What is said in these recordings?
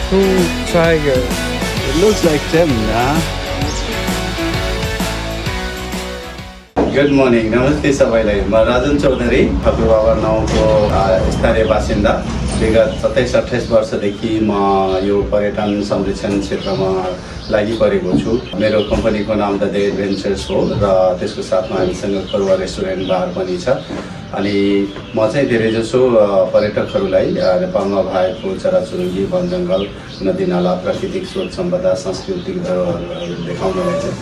Two tigers. It looks like them, huh? Good morning. नमस्ते सबैलाई म राजन चौधरी ठकुरबाबा 9 को स्थानीय बासिन्दा विगत 27-28 वर्षदेखि म यो पर्यटन संरक्षण क्षेत्रमा लागि परेको छु मेरो कम्पनीको नाम द एडभेन्चर्स हो र त्यसको साथमा हामीसँग करुवा रेस्टुरेन्ट बार पनि छ अनि म चाहिँ धेरैजसो पर्यटकहरूलाई नेपालमा भएको चराचुरुङ्गी वनजङ्गल नदीनाला प्राकृतिक स्रोत सम्पदा सांस्कृतिक धरोहरहरू देखाउनलाई चाहिँ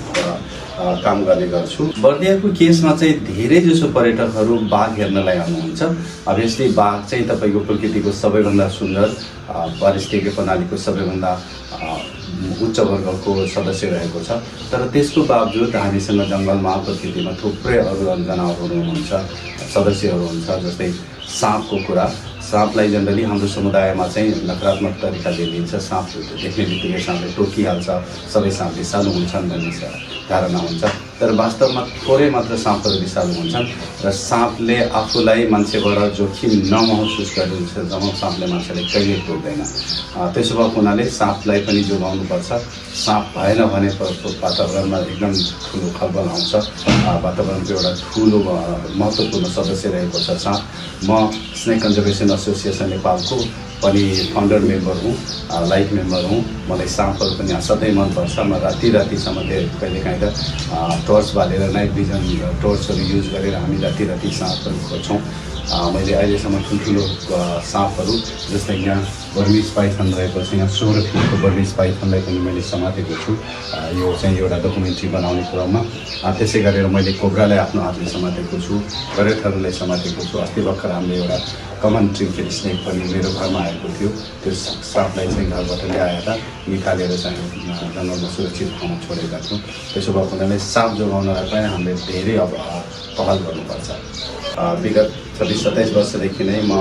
काम गर्ने गर्छु बर्दियाको केसमा चाहिँ धेरैजसो पर्यटकहरू बाघ हेर्नलाई आउनुहुन्छ अभियसली बाघ चाहिँ तपाईँको प्रकृतिको सबैभन्दा सुन्दर पारिस्थितिक प्रणालीको सबैभन्दा उच्च वर्गको सदस्य रहेको छ तर त्यसको बावजुद हामीसँग जङ्गलमा प्रकृतिमा थुप्रै अरू जनावरहरू हुन्छ सदस्यहरू हुन्छ जस्तै साँपको कुरा साँपलाई जनरली हाम्रो समुदायमा चाहिँ नकारात्मक तरिकाले लिन्छ साँप देख्ने बित्तिकै साँपले टोकिहाल्छ सबै साँप विषालु हुन्छन् भन्ने धारणा हुन्छ तर वास्तवमा थोरै मात्र साँपहरू विषालु हुन्छन् र साँपले आफूलाई मान्छेबाट जोखिम नमहसुस गरिन्छ जब साँपले मान्छेलाई कहिल्यै टोक्दैन त्यसो भएको हुनाले साँपलाई पनि जोगाउनुपर्छ साँप भएन भने वातावरणमा एकदम ठुलो खलबल आउँछ वातावरणको एउटा ठुलो महत्त्वपूर्ण सदस्य रहेको छ साँप म स्नेक कन्जर्भेसन एसोसिएसन नेपालको पनि फाउन्डर मेम्बर हुँ लाइफ मेम्बर हुँ मलाई साँपहरू पनि असाध्यै मनपर्छ म रातिसम्म कहिलेकाहीँ त टर्च बालेर नाइट भिजन टर्चहरू युज गरेर हामी राति साँपहरू खोज्छौँ मैले अहिलेसम्म ठुल्ठुलो साँपहरू जस्तै यहाँ बर्मिज पाइथन रहेको छ यहाँ 16 फिटको बर्मिज पाइथनलाई पनि मैले समातेको छु यो चाहिँ एउटा डकुमेन्ट्री बनाउने क्रममा त्यसै गरेर मैले कोब्रालाई आफ्नो हातले समातेको छु गरेटहरूलाई समातेको छु अस्ति भर्खर हामीले एउटा कमन ट्रिङ्केट स्नेक पनि मेरो घरमा आएको थियो त्यो साँपलाई चाहिँ घरबाट ल्याएर निकालेर चाहिँ जङ्गलमा सुरक्षित ठाउँमा छोडेका थियौँ त्यसो भएको हुनाले साँप जोगाउनलाई पनि हामीले धेरै अब पहल गर्नुपर्छ विगत 26-27 वर्षदेखि नै म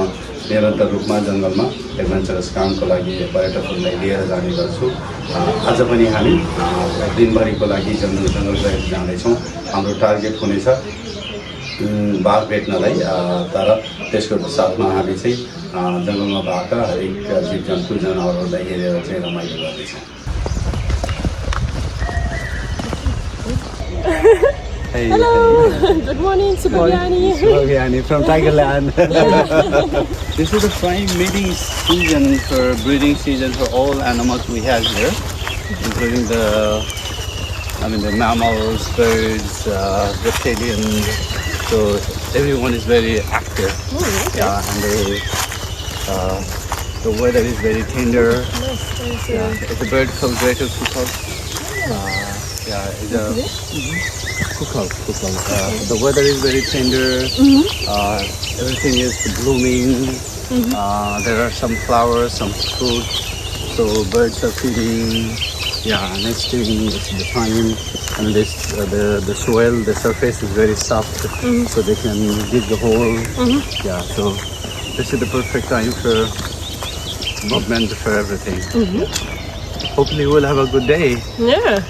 निरन्तर रूपमा जङ्गलमा एडभेन्चरस कामको लागि पर्यटकहरूलाई लिएर जाने गर्छु आज पनि हामी दिनभरिको लागि जङ्गल जाँदैछौँ हाम्रो टार्गेट हुनेछ बाघ भेट्नलाई तर त्यसको साथमा हामी चाहिँ जङ्गलमा भएका हरेक जीव जन्तु जनावरहरूलाई हेरेर चाहिँ रमाइलो गर्दैछौँ Hey, hello. Good morning, Subagyani from Tigerland. This is the prime mating season for breeding season for all animals we have here, including the mammals, birds, reptilians. So everyone is very active. Okay. Yeah, and the weather is very tender. Nice. Yeah, it's a bird called greater cuckoo. Yeah, it's a cuckoo. The weather is very tender. Everything is blooming. There are some flowers, some fruit. So birds are feeding. Yeah, nesting is the time. And this the soil, the surface is very soft, so they can dig the hole. Yeah, so this is the perfect time for movement for everything. Hopefully, we'll have a good day. Yeah.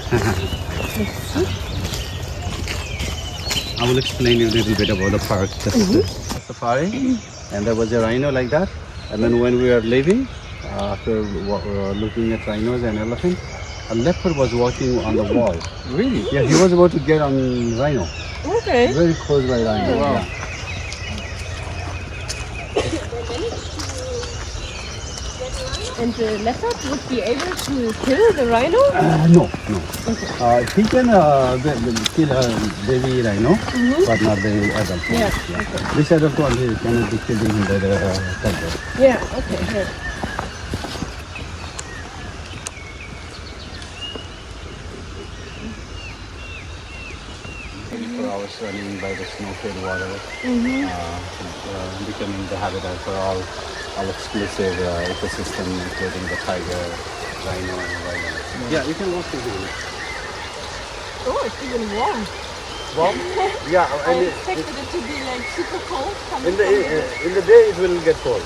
I will explain you a little bit about the park. This is the safari, and there was a rhino like that. And then when we were leaving, after looking at rhinos and elephants, a leopard was walking on the wall. Really? Yeah, he was about to get on rhino. Okay. Very close by rhino. Wow. Yeah. And the leopard would be able to kill the rhino? No. Okay. He can kill a baby rhino, but not the adult. Yeah. This adult one he cannot be killed by the tiger. Yeah. Okay. Yeah. Hours running by the snow-fed water, becoming the habitat for all exclusive ecosystem, including the tiger, rhino, and rhino. Yeah, you can walk through here. Oh, it's even warm. Warm? Yeah, I expected it to be like super cold. in the day it will get cold.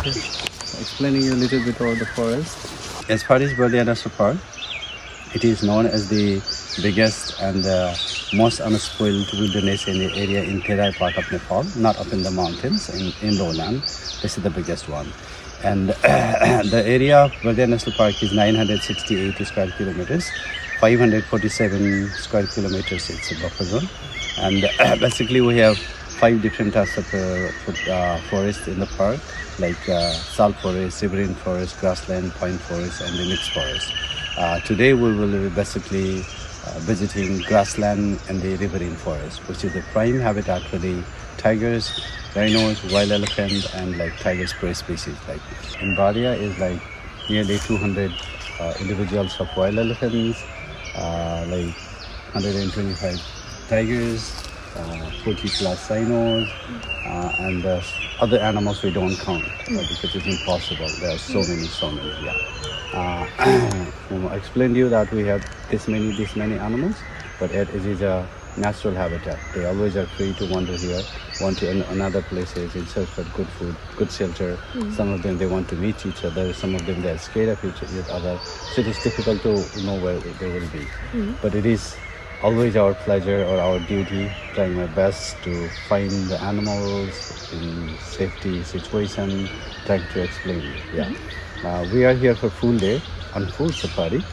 Explaining you a little bit about the forest. As far as Bardiya National Park, it is known as the biggest and the most unspoiled wilderness in the area in Terai part of Nepal, not up in the mountains, in lowland. This is the biggest one. And the area of Bardiya National Park is 968 square kilometers, 547 square kilometers it's a buffer zone. And basically we have 5 different types of forests in the park, like salt forest, riverine forest, grassland, pine forest, and the mixed forest. Today we will be basically visiting grassland and the riverine forest, which is the prime habitat for the tigers, rhinos, wild elephant, and like tiger prey species. Like in Bardiya is like nearly 200 individuals of wild elephants, like 125 tigers, 40 plus rhinos, and other animals we don't count because it's impossible. There are so many. Yeah. I explained to you that we have this many animals, but it is a natural habitat. They always are free to wander here, want to another places in search for good food, good shelter. Some of them they want to meet each other. Some of them they are scared of each other. So it is difficult to know where they will be. But it is always our pleasure or our duty, trying my best to find the animals in safety situation, trying to explain. Yeah. We are here for full day on full safari,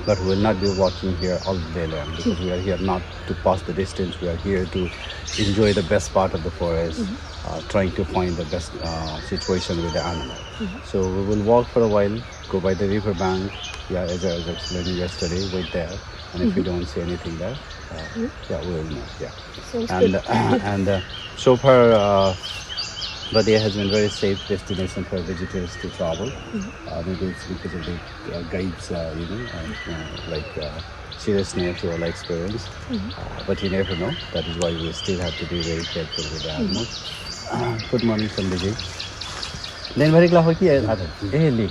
but we will not be walking here all day long because we are here not to pass the distance. We are here to enjoy the best part of the forest, trying to find the best situation with the animal. So we will walk for a while, go by the river bank. Yeah, as I was explaining yesterday, wait there, and if we don't see anything there, yeah, we will move. Yeah, Sounds and good. and so far. Bardiya has been very safe destination for visitors to travel. Maybe it's because of the guides, seriousness or like experience. But you never know. That is why we still have to be very careful with the animals. Good morning, Sandhiji. Then very daily.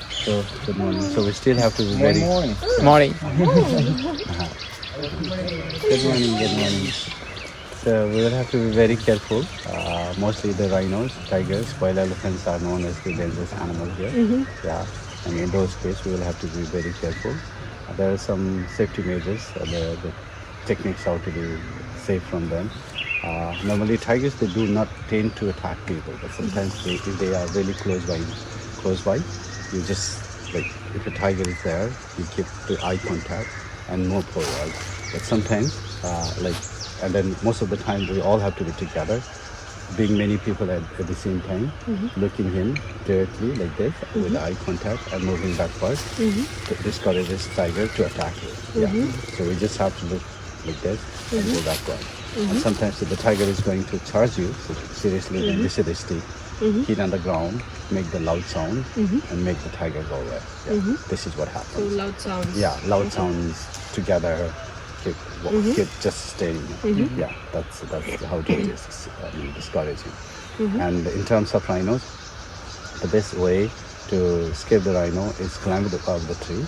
So good morning. So we still have to be very. Morning. Good morning. Good morning. So we will have to be very careful. Mostly the rhinos, tigers, wild elephants are known as the dangerous animals here. Yeah, and in those cases we will have to be very careful. There are some safety measures, the techniques how to be safe from them. Normally tigers they do not tend to attack people, but sometimes if they are really close by, you just like if a tiger is there, you keep the eye contact and move forward. But sometimes and then most of the time we all have to be together, being many people at the same time, looking him directly like this with eye contact and moving backward to discourage this tiger to attack you. Yeah. So we just have to look like this and go backward. And sometimes if the tiger is going to charge you, so seriously, then this is the stick, hit on the ground, make the loud sound, and make the tiger go away. Yeah. This is what happens. So loud sounds. Yeah, loud sounds together. Keep just staying. Yeah, that's how to discourage him. And in terms of rhinos, the best way to escape the rhino is climb above the tree,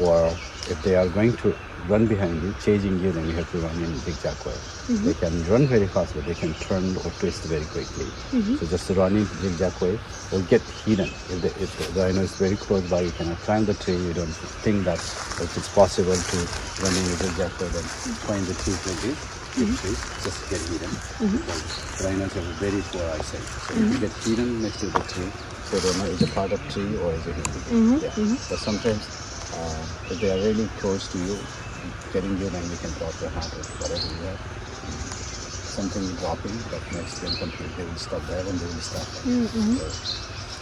or if they are going to run behind you, chasing you, then you have to run in zigzag way. They can run very fast, but they can turn or twist very quickly. So just running zigzag way will get hidden. If the rhino is very close by, you cannot climb the tree. You don't think that if it's possible to run in a zigzag way, then find the trees like this. Trees just get hidden. Because rhinos have a very poor eyesight. So if you get hidden next to the tree, so they know it's a part of tree or is it hidden. Yeah. But sometimes if they are really close to you, getting you, then you can drop your hand or whatever you have. Something dropping that makes them completely, they will stop there and they will stop there.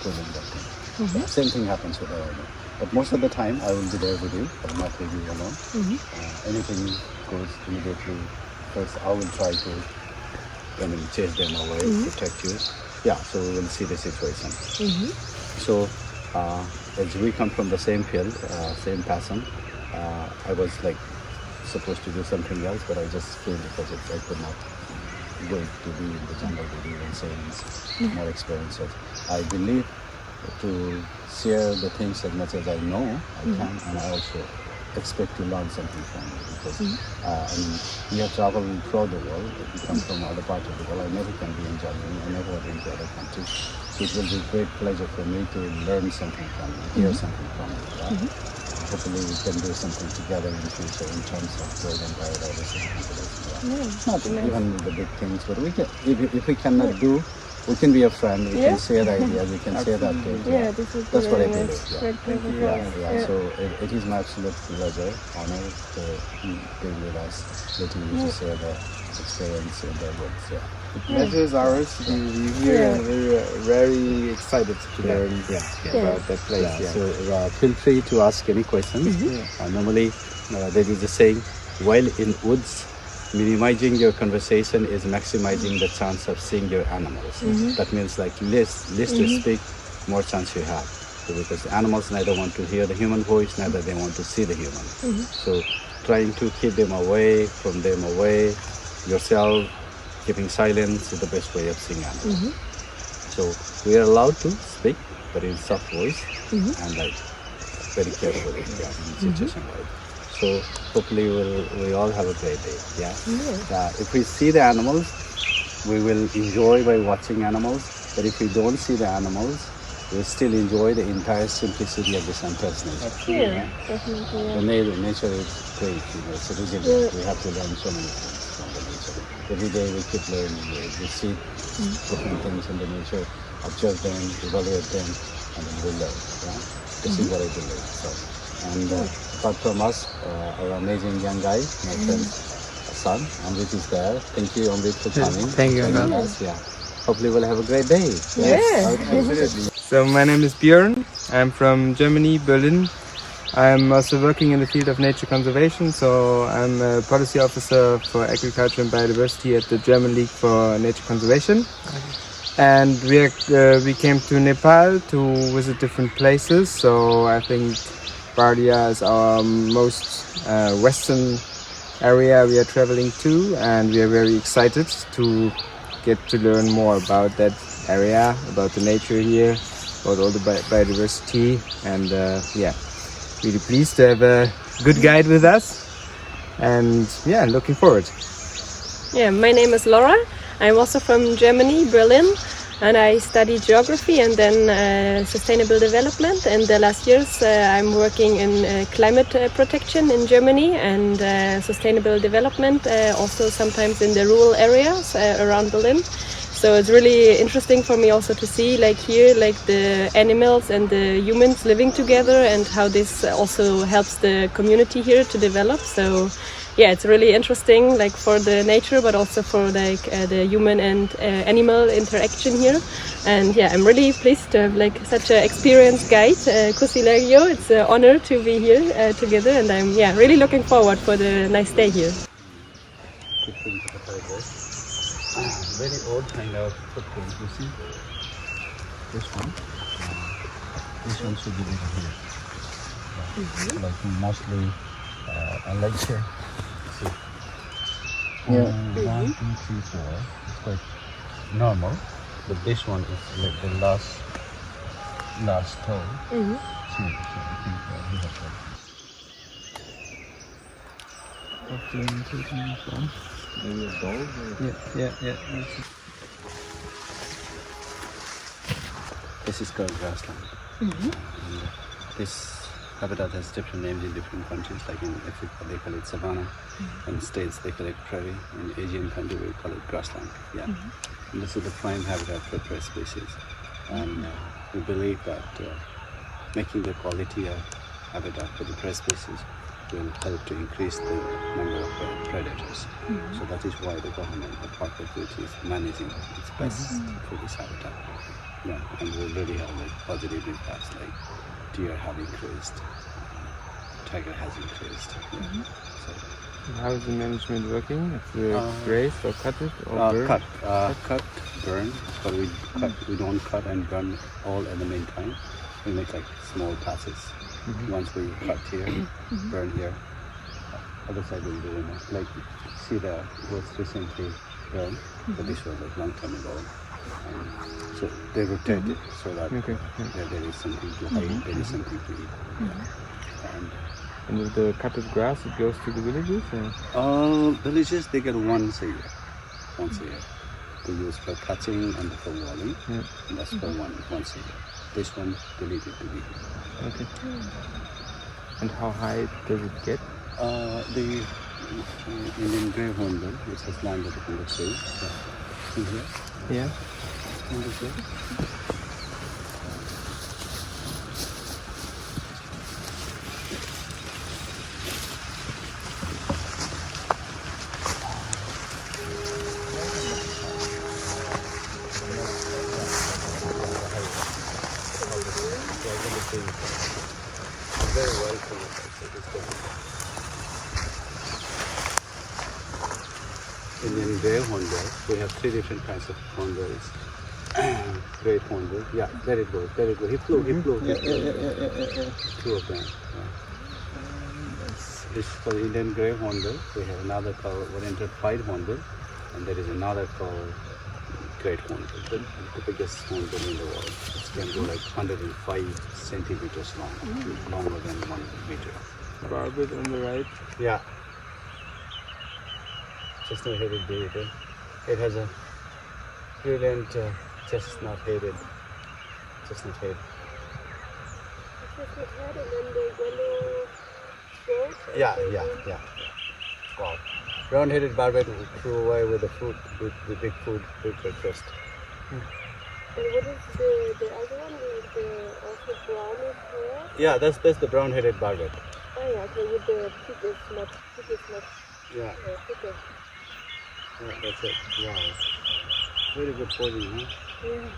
So, that thing. Yeah, same thing happens with the rhino. But most of the time I will be there with you. I will not leave you alone. Anything goes immediately. First I will try to chase them away, protect you. Yeah, so we will see the situation. So as we come from the same field, same passion, I was like supposed to do something else, but I just feel because I could not go to be in the jungle with you and saying more experiences. I believe to share the things as much as I know I can, and I also expect to learn something from it because We have traveled throughout the world. We come from other parts of the world. I never can be in Germany. I never been to other countries. So it will be a great pleasure for me to learn something from you, hear something from you. Yeah? Hopefully we can do something together in the future in terms of building biodiversity conservation. Yeah. Not even the big things, but we can, if we cannot do, we can be a friend, we can share the ideas, we can share the updates. Yeah, this is that's what I very believe. nice. Yeah. So it is my absolute pleasure, honor to be with us, letting you to share the experience in the woods. Yeah. The pleasure is ours to be here, and we're very excited to learn about that place. So feel free to ask any questions. Normally, there is a saying, while in woods, minimizing your conversation is maximizing the chance of seeing your animals. That means like less you speak, more chance you have. So because the animals neither want to hear the human voice, neither they want to see the human. So trying to keep them away, from them away, yourself, keeping silence is the best way of seeing animals. So we are allowed to speak, but in soft voice and like very carefully in situation like. So hopefully we all have a great day. Yeah. If we see the animals, we will enjoy by watching animals. But if we don't see the animals, we still enjoy the entire simplicity of this untouched nature. Definitely. The nature is great. It's a resilient. We have to learn so many things from the nature. Every day we keep learning. We see different things in the nature, observe them, evaluate them, and then we learn. Yeah? This is what I believe. So, and apart from us, our amazing young guy, my friend's son, Amrit is there. Thank you, Amrit, for coming. Thank you, joining us. Yeah. Hopefully we'll have a great day. Absolutely. So my name is Björn. I'm from Germany, Berlin. I'm also working in the field of nature conservation. So I'm a policy officer for agriculture and biodiversity at the German League for Nature Conservation. And we came to Nepal to visit different places. So I think Bardiya is our most western area we are traveling to, and we are very excited to get to learn more about that area, about the nature here, about all the biodiversity, and really pleased to have a good guide with us, and looking forward. Yeah, my name is Laura. I'm also from Germany, Berlin, and I study geography and then sustainable development. And the last years I'm working in climate protection in Germany and sustainable development, also sometimes in the rural areas around Berlin. So it's really interesting for me also to see like here like the animals and the humans living together and how this also helps the community here to develop. So yeah, it's really interesting like for the nature but also for like the human and animal interaction here. And yeah, I'm really pleased to have like such an experienced guide, Kusilario. It's an honor to be here together, and I'm really looking forward for the nice day here. Very old kind of footprint, you see? This one should be here. Like mostly, like here. See? Yeah. 1, 2, 3, 4. It's quite normal, but this one is like the last toe. See, I think we have that. Maybe a dog? Yeah. This is called grassland. And this habitat has different names in different countries. Like in Africa, they call it savanna. In the States, they call it prairie. In Asian country, we call it grassland. Yeah. And this is the prime habitat for prey species. And we believe that making the quality of habitat for the prey species will help to increase the number of predators. So that is why the government, the part of which is managing its best for this habitat. Yeah, and we already have like positive impacts, like deer have increased, tiger has increased. So, how is the management working? It's graze or cut it or burn? Cut, burn, but we don't cut and burn all at the same time. We make like small patches. Once we cut here, burn here, other side we'll do like see the was recently burned, but this was like long time ago. So they rotate it so that there is something to hide, there is something to eat. And And with the cutted grass, it goes to the villages? Villages, they get once a year. Once a year. They use for cutting and for walling. Yeah. And that's for once a year. This one, they leave it to be. Okay. And how high does it get? The Indian grey hornbill, which has landed in the tree. In here. Yeah. In this way. Very well Indian grey hornbill. We have 3 different kinds of hornbills. Great hornbill. Yeah, there it goes. There it goes. He flew. Two of them. Yeah. This is for the Indian grey hornbill. We have another called oriented pied hornbill, and there is another called great hornbill, the biggest hornbill in the world. It can go like 105 centimeters long, longer than 1 meter. Barbet on the right. Yeah. Chestnut-headed beaver. It has a brilliant chestnut-headed head. Chestnut head and then the yellow throat. Yeah. Wow. Brown-headed barbet flew away with the fruit, with the big food breakfast. And what is the other one? The also brownish hair? Yeah, that's the brown-headed barbet. Oh yeah, okay, with the pig is not Yeah. thicker. Yeah, that's it. Wow. Very good posing, huh? Yeah.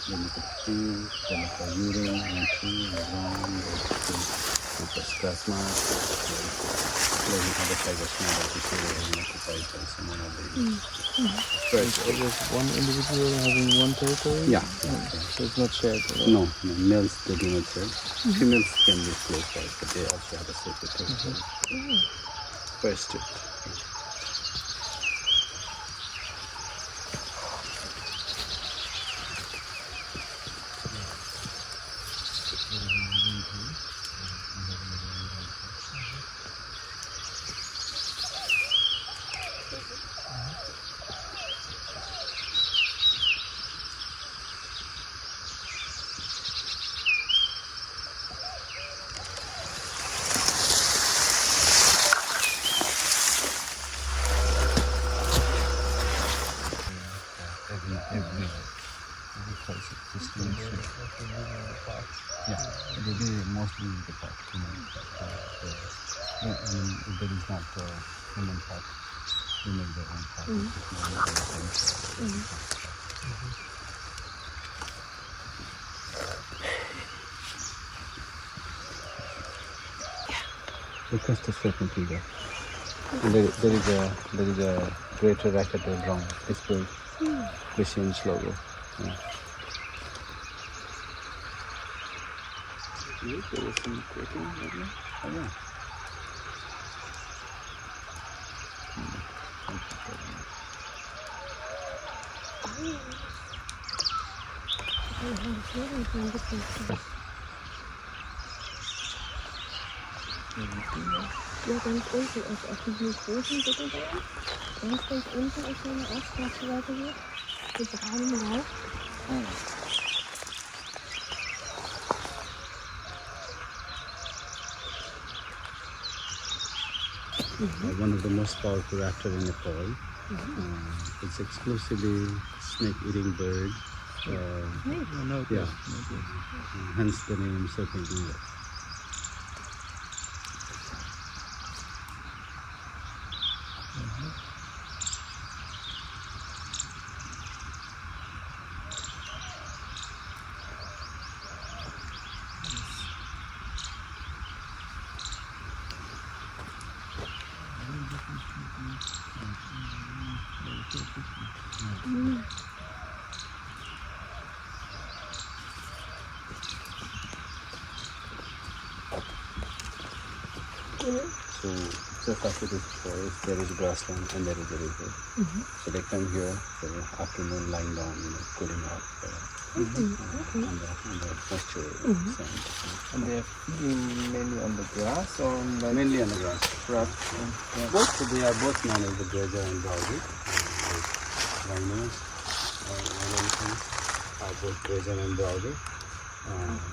Then look at the urine, and tree, and ground, with the stress mask. Closing other tigers now that you feel they are occupied by someone of the Right, so there's one individual having one territory? Yeah. So it's not shared? No, males they do not share. Females can be close by, but they also have a separate territory. Very strict. Every place is yeah, they do mostly in the park, you know. Yeah, I mean, if there is not a human park, they make their own park. Look at the serpent eagle. And there is a greater racketer drum displayed. Christian's logo. Yeah. There was some quaking, wasn't there? Oh, yeah. Ja, ganz unten ist auf diesem großen Bitterbaum. Ganz unten ist so eine Ausgangsseite hier. Die braunen Lauf. One of the most powerful raptor in Nepal. It's exclusively snake-eating bird. Yeah, hence the name serpent eater. So just after this forest, there is grassland and there is a river. So they come here for the afternoon, lying down, cooling off on the moisture sand. And they are feeding mainly on the grass or like Mainly on the grass. grass? Both, so they are both known as the grazer and browser. Rhinos and elephants are both grazer and browser.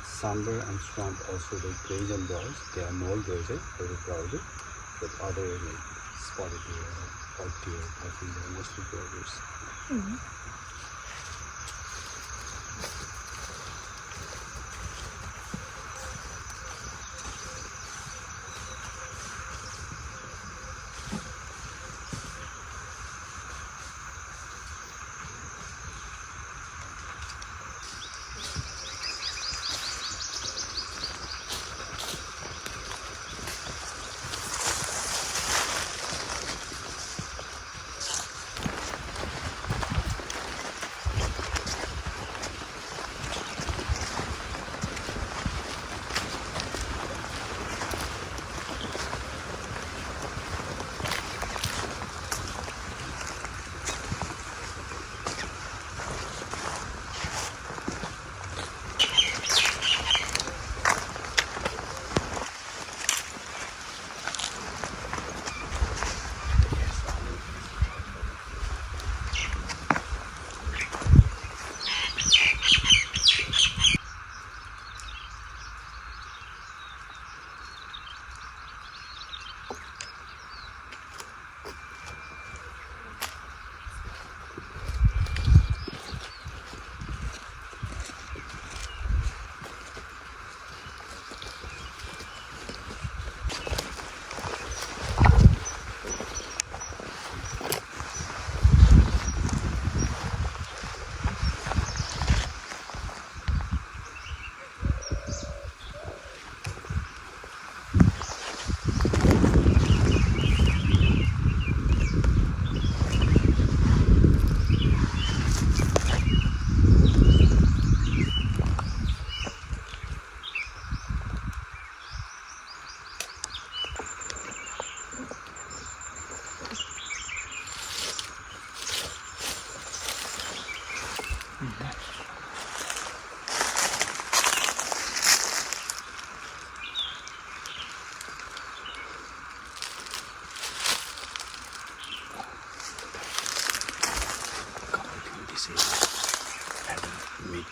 Sambar and swamp also they graze and browse. They are more grazer than browser. But other like spotted deer, white deer, I think they are mostly browsers.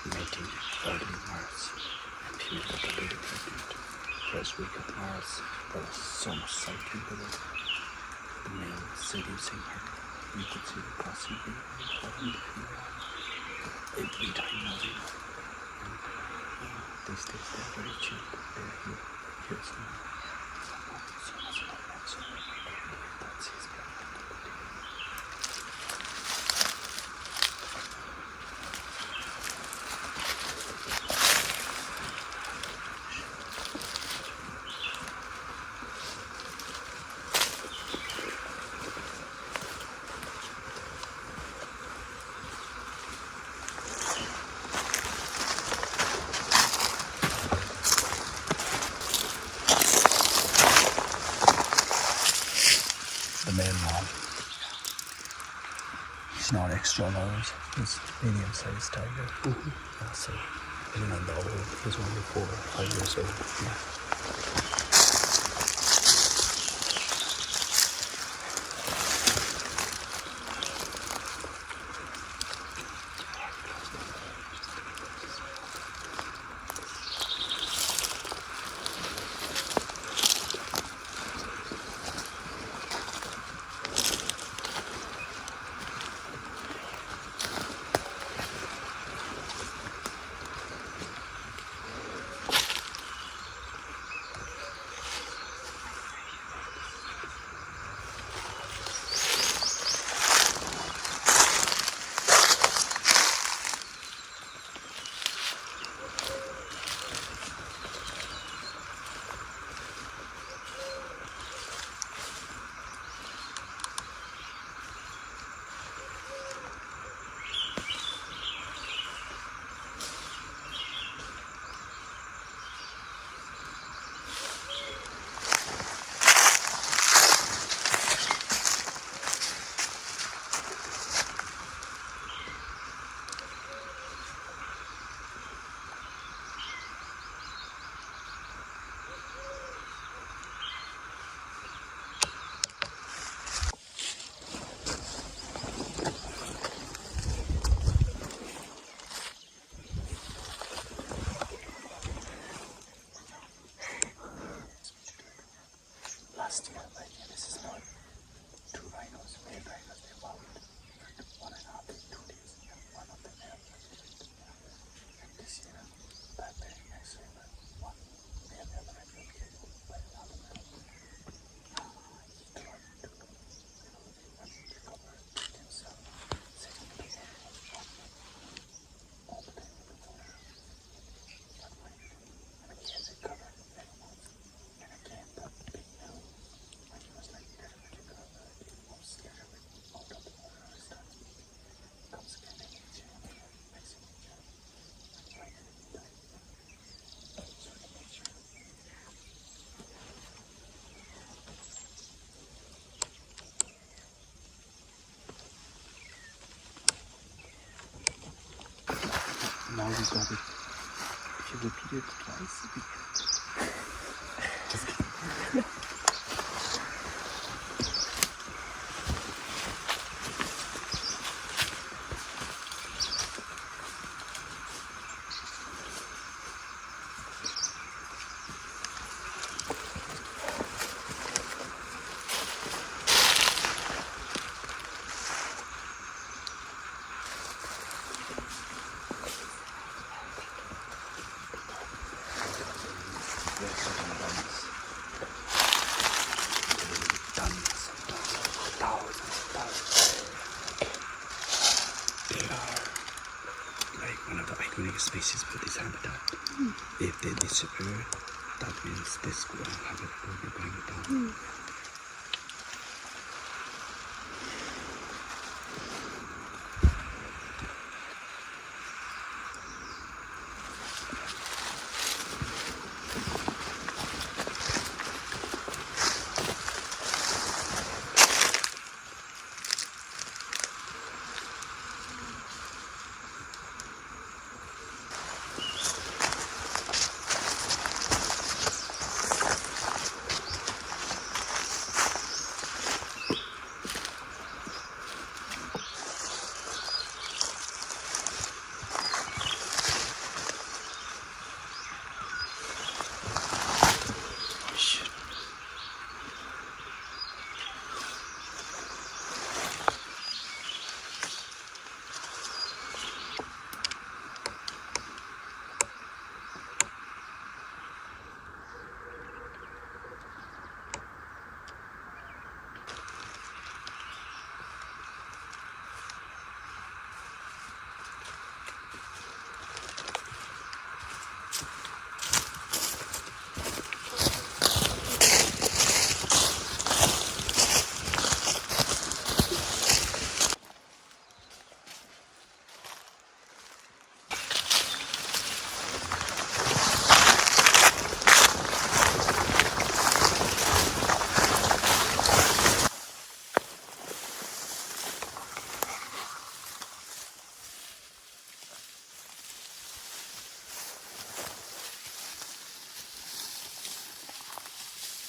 Mating early March and female got a little pregnant. First week of March, there was so much cycling below. The male seducing her. You could see the crossing being following the female. Every time moving. These days they're very cheap. They're here. Here's one. So much love and so much. That's his pregnant. The male one. He's not extra large. It's medium-sized tiger. So, depending on the old, he's only 4 or 5 years old. Yeah. Last year, like this is not 2 rhinos, male rhinos, they found 1.5 to 2 days, and one of them male. And this year, that very next year, one male, the other rhino killed by another male. He tried to recover himself, sitting in the water all the time in the water. But when he has recovered very much, and again, the big male, when he was like little bit recovered, he moves little bit out of the water, starts comes again in nature, makes in nature, and finally he died. So in nature. Now we got it. If you repeat it twice, we just kidding. One of the iconic species for this habitat. If they disappear, that means this habitat will be going down.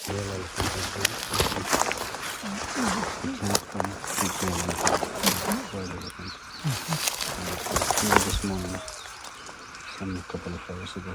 Male elephant is here. The cat from female elephant. Wild elephant. And it was here this morning, some couple of hours ago.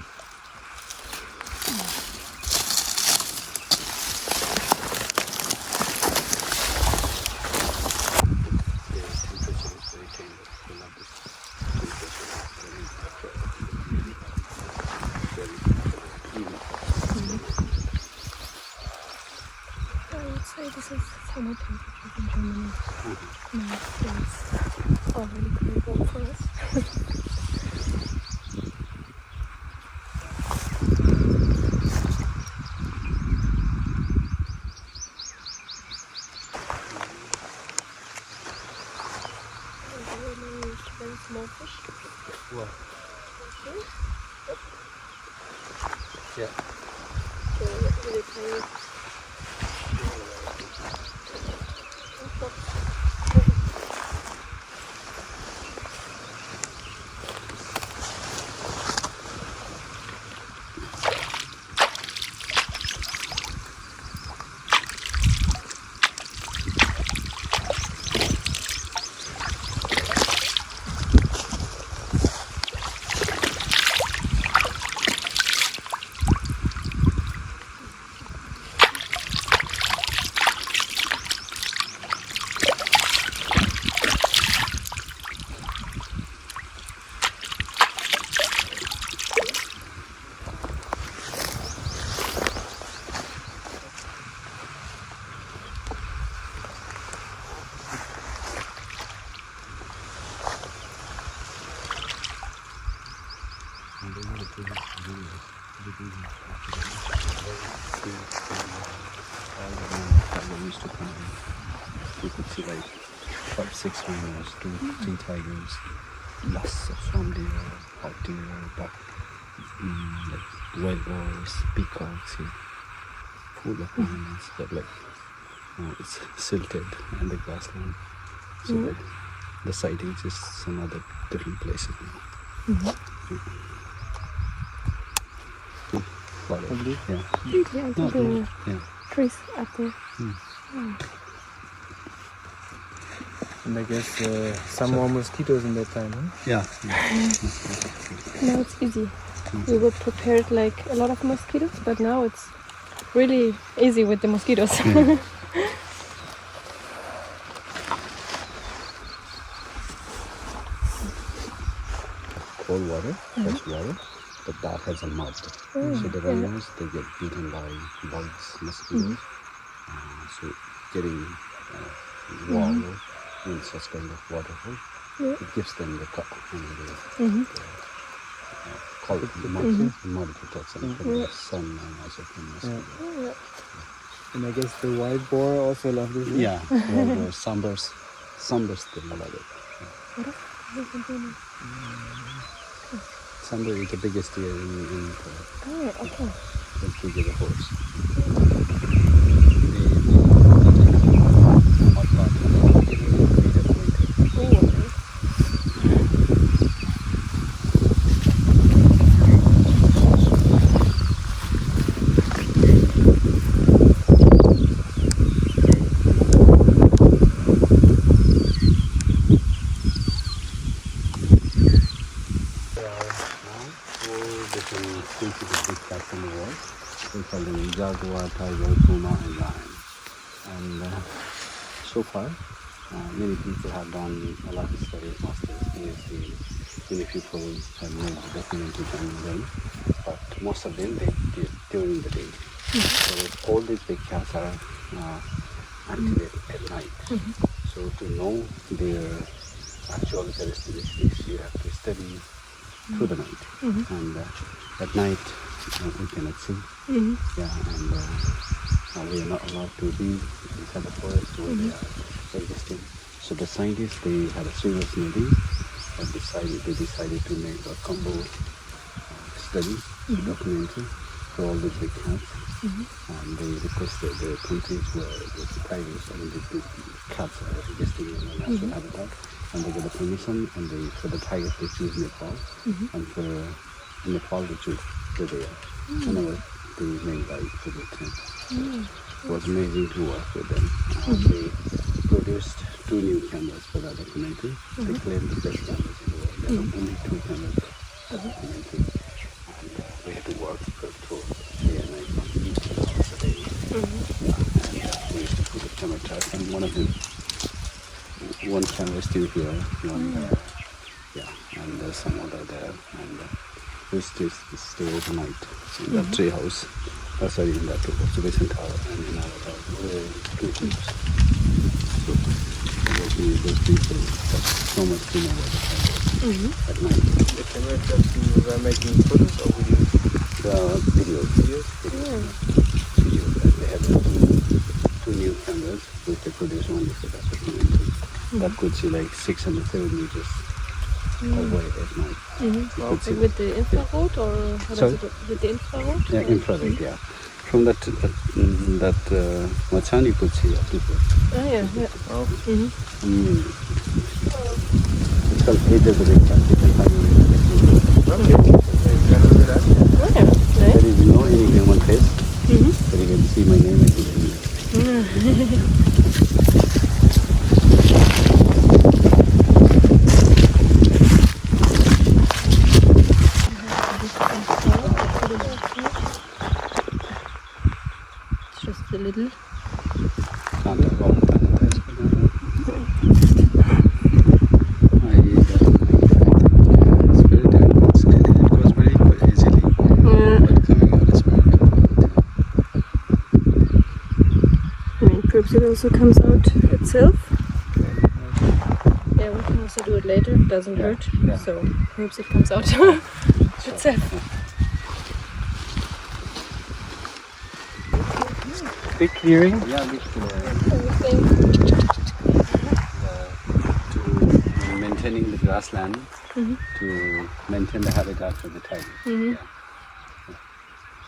This is summer temperatures in Germany. Now it's already pretty warm for us. Very small fish. What? Okay. Yeah. So really tiny. Used to come in. You could see like 5-6 rhinos, 2-3 tigers, lots of from deer, hot deer, but like wild boars, peacocks here, full of animals, but like it's silted and the grassland, so the sightings is some other different places now. Yeah. Yeah, the Yeah. trees up there. And I guess some more mosquitoes in that time, huh? Yeah. Now it's easy. We were prepared like a lot of mosquitoes, but now it's really easy with the mosquitoes. Cold water, fresh water, but that has a mud. So the rhinos, they get beaten by bugs, mosquitoes. So getting warm in such kind of waterfall, it gives them the cut and the cold mud protection from the sun and also from mosquitoes. And I guess the wild boar also love this. Yeah, wild boar, sunburst, they love it. Sunburst is the biggest deer in Oh, okay. the bigger horse. In the world. We call them jaguar, tiger, puma, and lion. And so far, many people have done a lot of studies, masters, PhD. Many people have made documentaries on them, but most of them they did during the day. So all these big cats are active at night. So to know their actual characteristics, you have to study through the night. And at night, we cannot see. Yeah, and we are not allowed to be inside the forest where they are existing. So the scientists, they had a serious meeting and they decided to make a combo study, documentary for all these big cats. And they requested the countries where the tigers and the cats are existing in a natural habitat. And they got the permission, and for the tigers they choose Nepal, and for Nepal they choose Bardiya. Anyway, something made by Philippines. It was amazing to work with them. They produced 2 new cameras for that documentary. They claimed the best cameras in the world. There are only 2 cameras for that documentary. And we had to work for 3 and 9 months, 18 hours a day. And we used to put the camera traps, and one camera is still here, one and there's some other there. And we used to stay overnight in that tree house. Sorry, in that observation tower and in our tower. So working with those people, that's so much to know about the cameras at night. The camera traps you were making photos or videos? Videos. They have 2 new cameras which they produce only for that documentary. That could see like 600, 7 meters away at night. With the infrared or Sorry? With the infrared? Yeah, infrared, yeah. From that Machan you could see up to there. Oh yeah. Oh. It's called Age of the Big Cat. You can find it. Okay. So you can do that. Oh yeah. Nice. There is no any human face, but you can see my name and Just a little. Perhaps it also comes out itself. Yeah, we can also do it later. It doesn't hurt. Yeah. So perhaps it comes out itself. Big clearing. Yeah, big Everything. to maintaining the grassland, to maintain the habitat for the tiger. Yeah.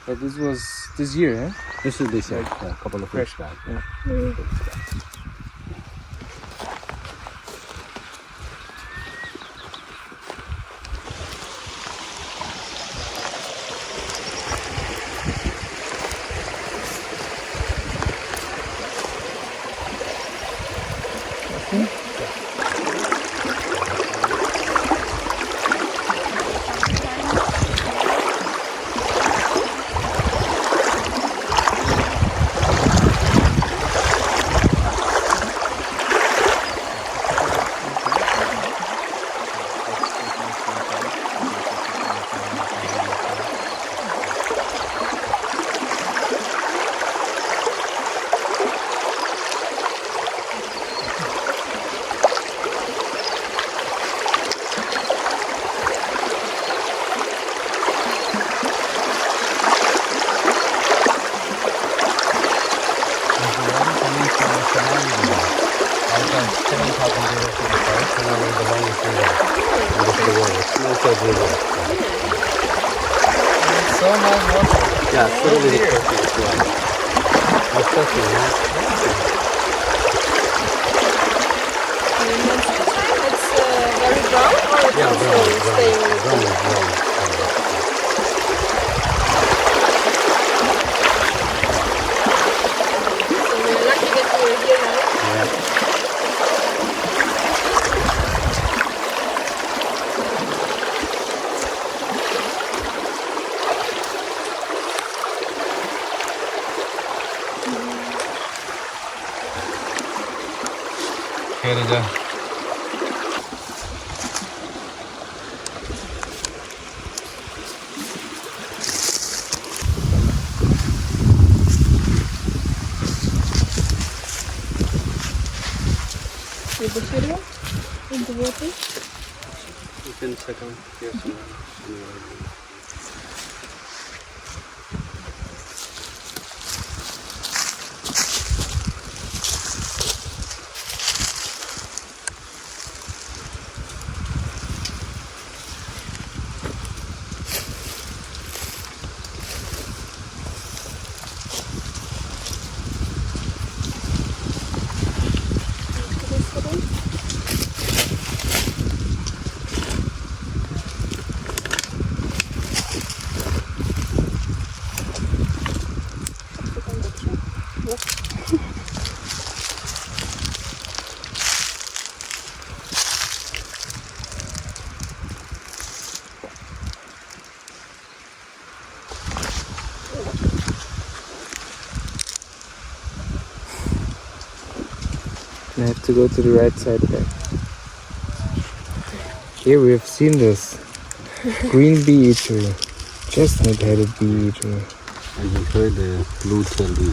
But this was this year, eh? This is this year, a couple of weeks back. Yeah. So nice water. Yeah, so really clear. And most of the time it's very brown or it's also staying with So we're lucky that we're here now. Here it is. See the video in the water. You can settle here somewhere. I have to go to the right side back. Here we have seen this green bee tree, chestnut-headed bee tree. And you heard the blue tail bee.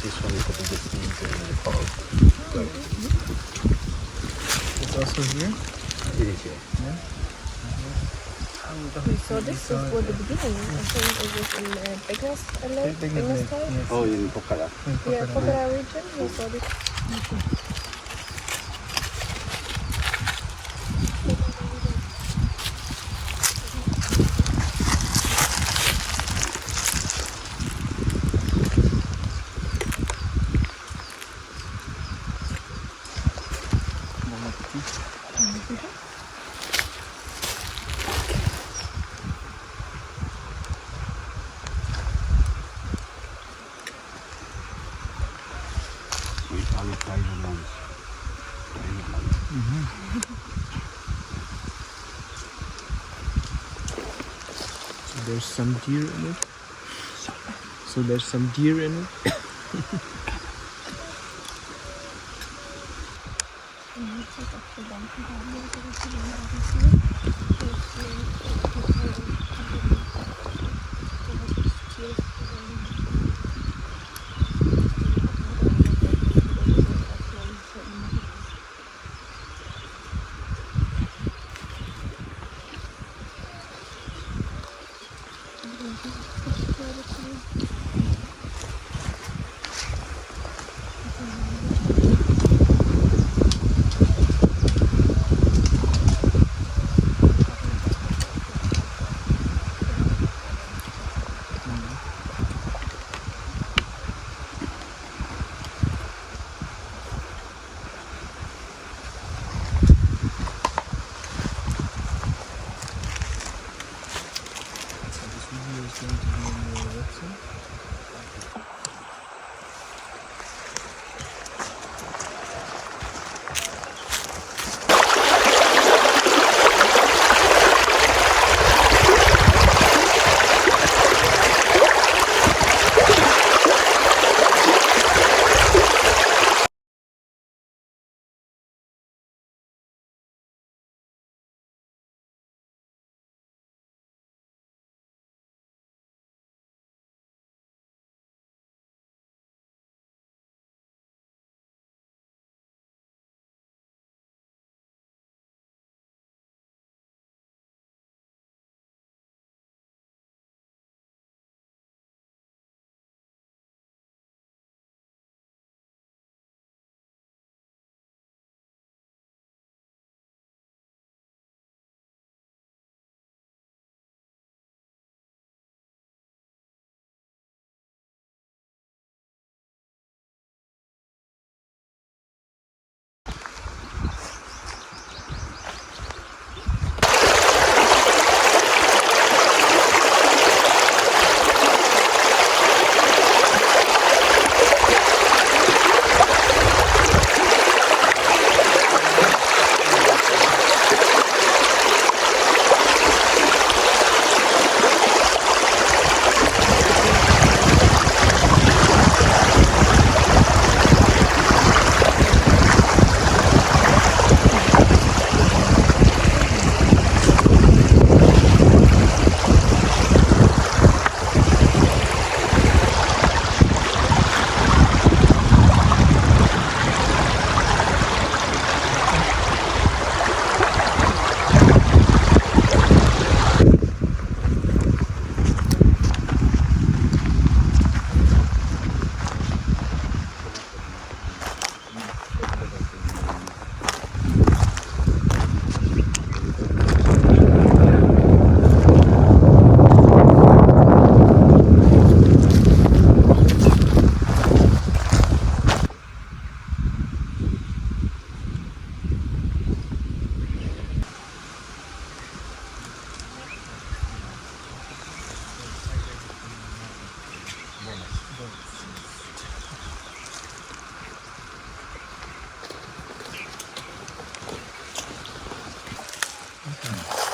This one is the biggest bee in Nepal. It's also here. It is here. We saw this before the beginning. I think it was in Begness time. Oh, in Pokhara. Yeah, Pokhara region. We saw this. With all the private lunch. So there's some deer in it. So there's some deer in it.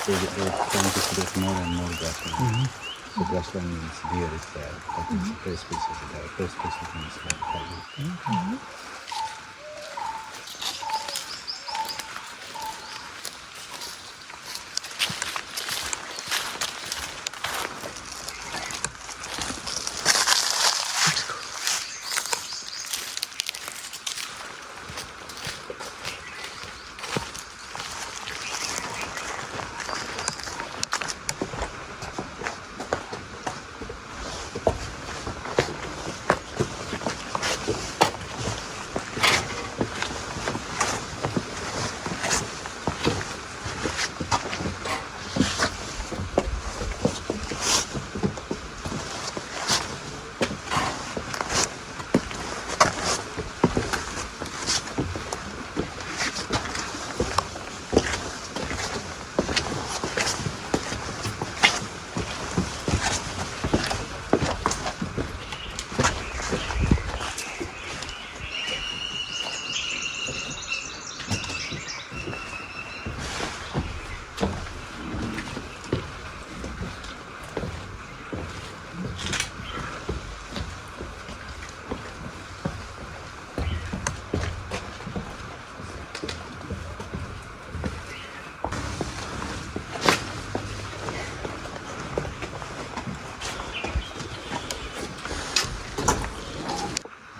They're trying to put more and more gas in. So grassland means deer is there, that means the prey species is there. Prey species means like tiger.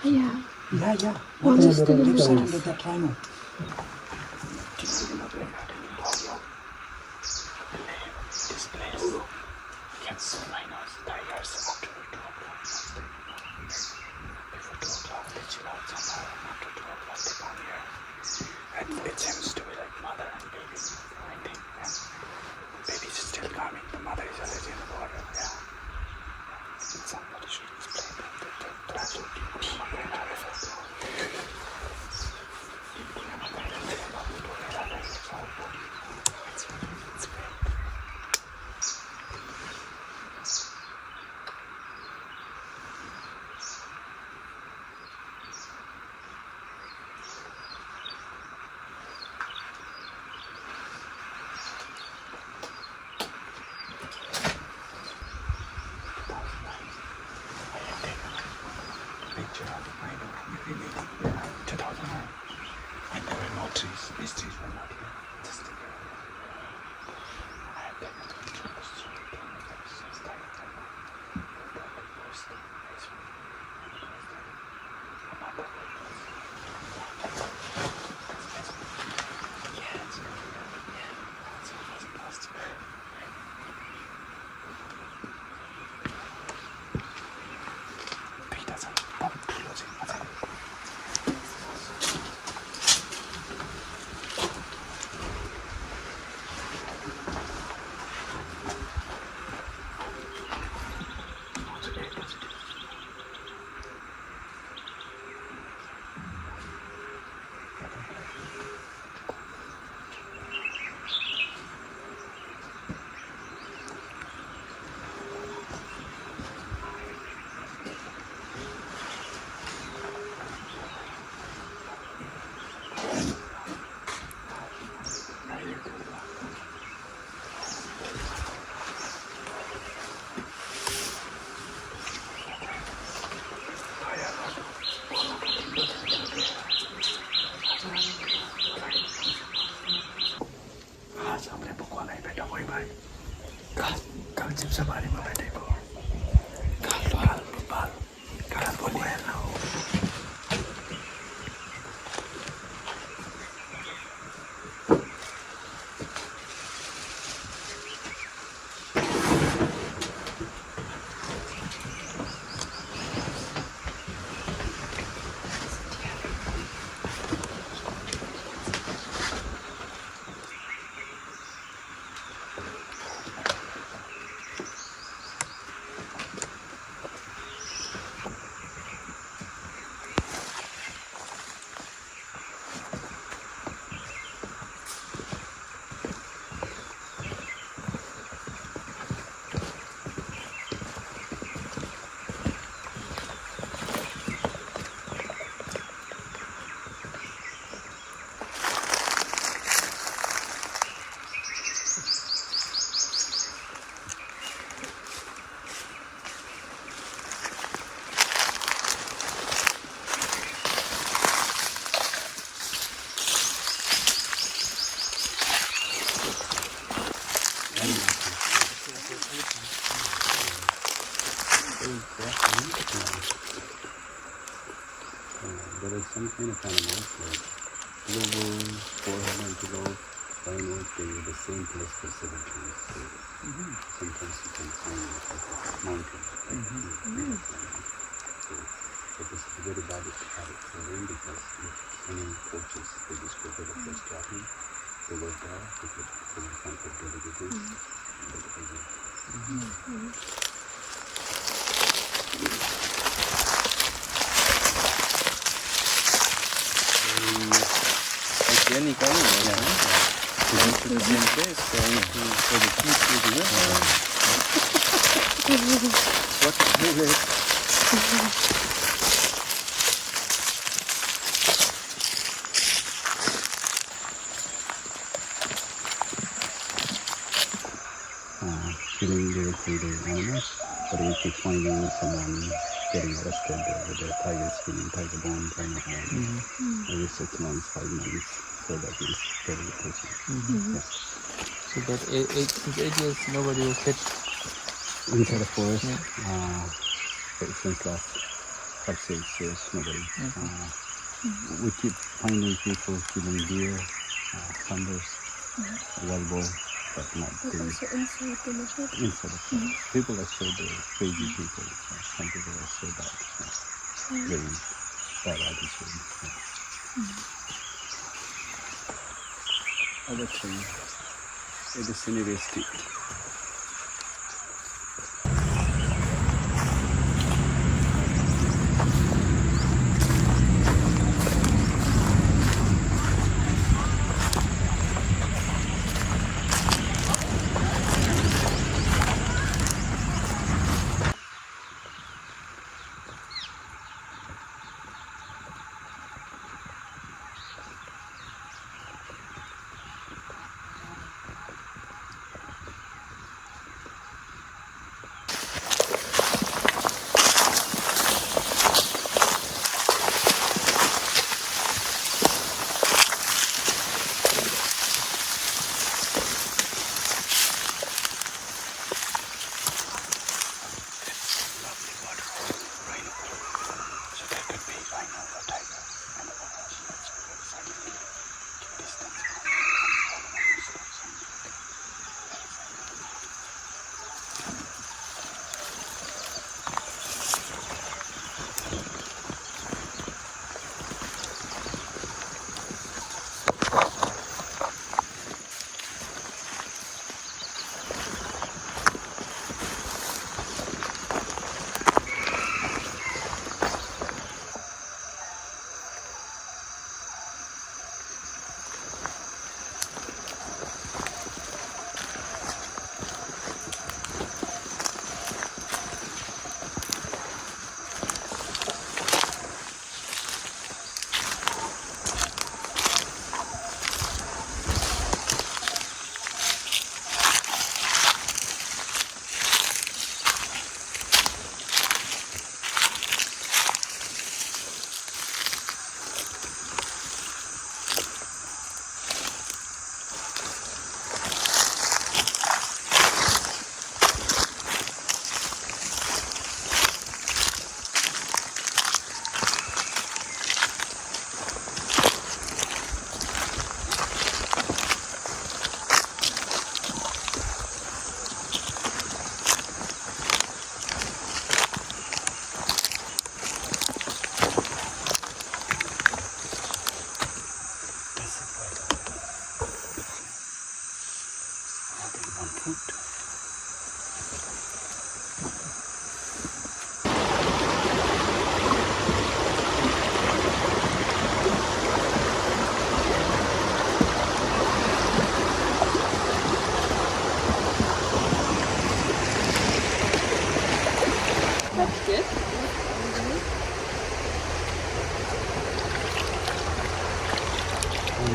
Yeah. What is the difference? With that rhino. This place gets rhinos, tigers after 2 o'clock. Before 2 o'clock, they chill out somewhere. After 2 o'clock, they come here. And it seems to be like mother and baby fighting. Yeah. Baby is still coming. The mother is already in the water. Yeah. Somebody should explain the tragedy of the mother and her river. It's great. Picture of rhino in 2009, and there were no trees. These trees were not here. Just the I had taken a picture of the street and there was just like the post basement. Another आज हमने book वाला ही बैठा कोई भाई कल जब सवारी में बैठे को कल बोलिए ना हो some kind of animals like blue wolf, four-head antelope, rhino, they are the same place for 7 days. So sometimes you can find it like a mountain. So, but this is a very bad habit for them because if any poachers, they just go to the first tracking, they go there, they will contact the disease. Again, you got it. Going to the same place, going to for the food to the What is it? Killing the animals, but we keep finding someone getting arrested with a tiger skin, tiger bone, rhino horn, every 6 months, 5 months, so that is getting a person. Yes. So, but since 8 years, nobody was catched. Inside the forest, since last 5-6 years, nobody. We keep finding people killing deer, thunders, wild boar, but not doing inside the machine. inside the forest. People are so crazy people. Some people are so bad. Very bad attitude. Other thing, it is injurious.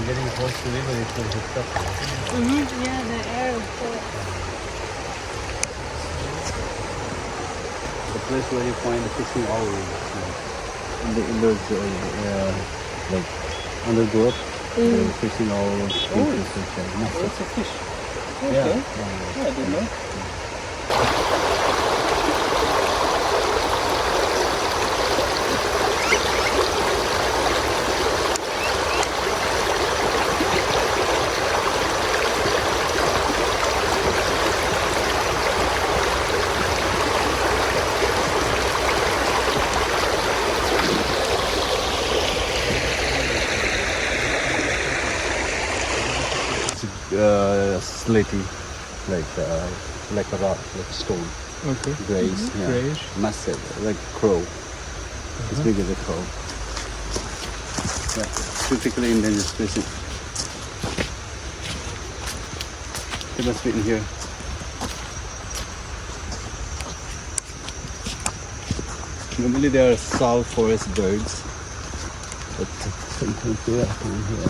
Getting close to river, it will hook up. Yeah, the air is The place where you find the fishing owl in those like undergrowth, the fishing owl species. It's a fish. Yeah. Yeah, I didn't know. slaty, like a rock, like stone. Okay. Grayish, yeah. Grayish. Massive, like crow. As big as a crow. Yeah, typically endangered species. They must be in here. Normally they are south forest birds, but sometimes they are in here.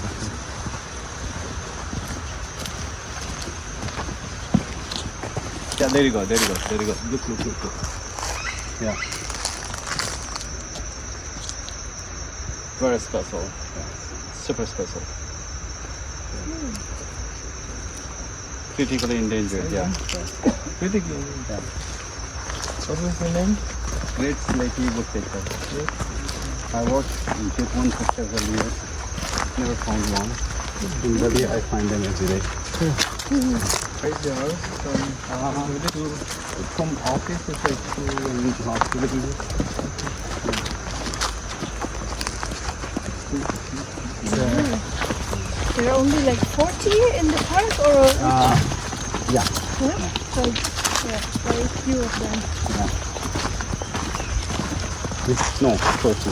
Yeah, there you go. Look. Yeah. Very special. Yeah. Super special. Critically endangered, yeah. Critically. Yeah. What was the name? Great slaty woodpecker. I watched and took one for several years. Never found one. In Bardiya, I find them every day. Right there. From office, it's like to hospital. There are only like 40 in the park, or Yeah. so yeah, very few of them. No, 40.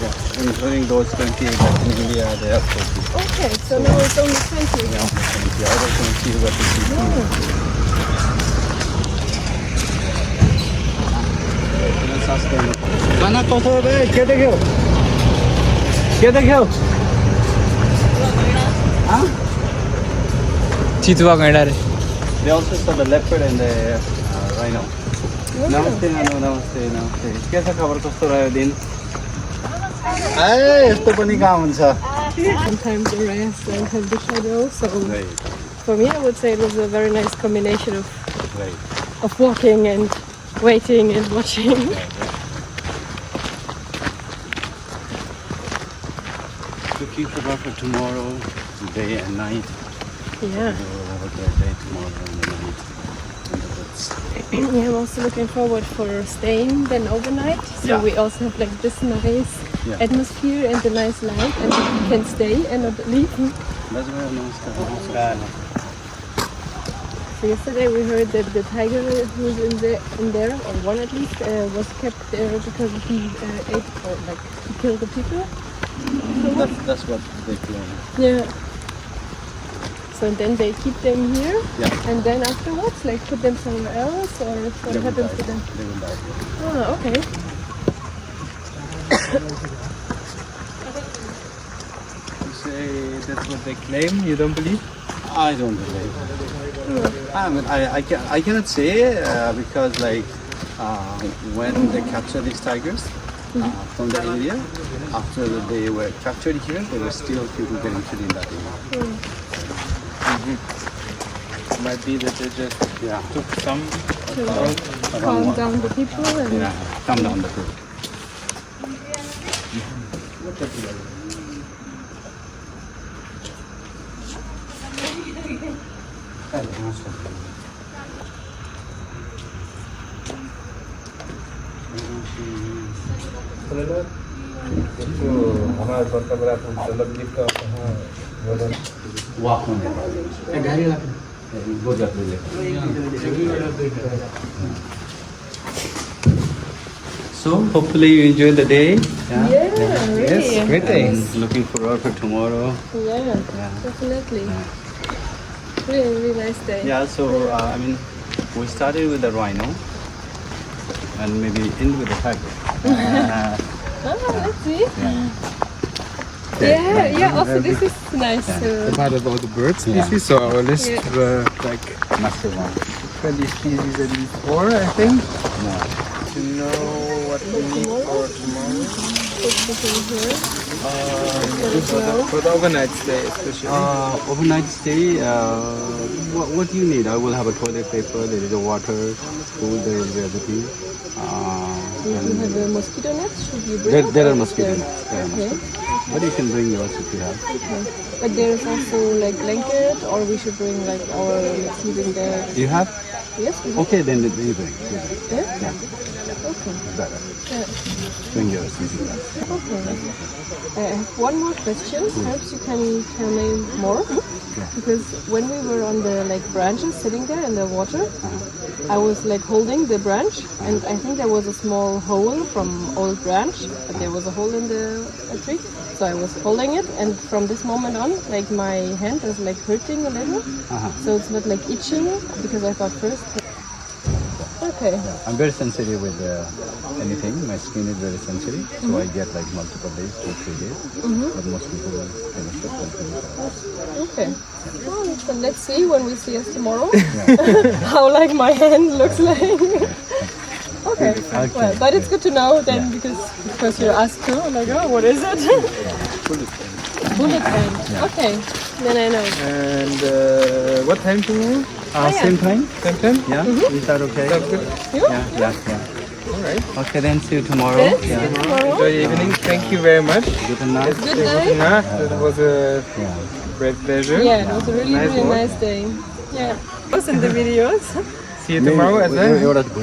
Yeah. Including those 20 that in India, they are 40. Okay, so now it's only 20. Yeah, 20. Out of 20, what is it? खाना कसो बे के देख्यौ चितुवा गैंडा रे. They also saw the leopard and the rhino. नमस्ते नानु नमस्ते के छ खबर कस्तो रह्यो दिन यस्तो पनि काम हुन्छ. Sometimes the rest and have the shadow. So for me, I would say it was a very nice combination of walking and waiting and watching. Looking forward for tomorrow, day and night. Yeah. We'll have a great day tomorrow and the night in the woods. Yeah, I'm also looking forward for staying then overnight. So Yeah. we also have like this nice Yeah. atmosphere and the nice light, and we can stay and not leave. That's very nice. So yesterday we heard that the tiger who was in there, or one at least, was kept there because he ate or like he killed the people. That's what they claim. Yeah. So then they keep them here, Yeah. and then afterwards, like put them somewhere else, or what They will happens die. to them? They will die here. Ah, okay. You say that's what they claim. You don't believe? I don't believe. I mean, I cannot say because like when they capture these tigers from the area, after they were captured here, there were still people getting killed in that area. Might be that they just Yeah. took some. To calm down the people and Yeah, calm down the group. Walk on it. Go that way. So hopefully you enjoy the day. yeah, really. Great day. And looking forward for tomorrow. Yeah, definitely. Really, really nice day. Yeah, so I mean, we started with the rhino and maybe end with the tiger. Let's see. Yeah. Also, this is nice. Part of all the bird Yeah. species. So our list Yeah. were like Massive one. 20 species at least 4, I think. Yeah. To know what we need for tomorrow. For the overnight stay, especially. Overnight stay, what do you need? I will have a toilet paper, there is a water, food, there will be everything. You have a mosquito net. Should you bring it? There are Or mosquito there? nets. There are Okay. mosquito. But you can bring yours if you have. But there's also like blanket, or we should bring like our sleeping bag. You have? Yes. We have. Okay, then you bring. Yeah. Yeah, Okay. better. Yeah. Bring yours. Sleeping bag. Okay. I have one more question. Perhaps you can tell me more. because when we were on the like branches sitting there in the water, I was like holding the branch, and I think there was a small hole from old branch, but there was a hole in the tree. So I was holding it, and from this moment on, like my hand is like hurting a little. So it's not like itching, because I thought first. Okay. I'm very sensitive with anything. My skin is very sensitive, so I get like multiple days, 2-3 days. But most people finish it and Okay. Well, then let's see when we see us tomorrow how like my hand looks like. Okay. Well, but it's good to know then, because of course you asked too, like, oh, what is it? Bullet hand. Okay. Then I know. And what time tomorrow? Same time? Same time? Yeah. Is that okay? Sounds good. Yeah. All right. Okay, then see you tomorrow. Yes, Yeah. tomorrow. Enjoy the evening. Thank you very much. Good night. Good night. It was a great pleasure. Yeah, it was a really, Nice really walk. nice day. Yeah. Was in the videos. See you tomorrow as well.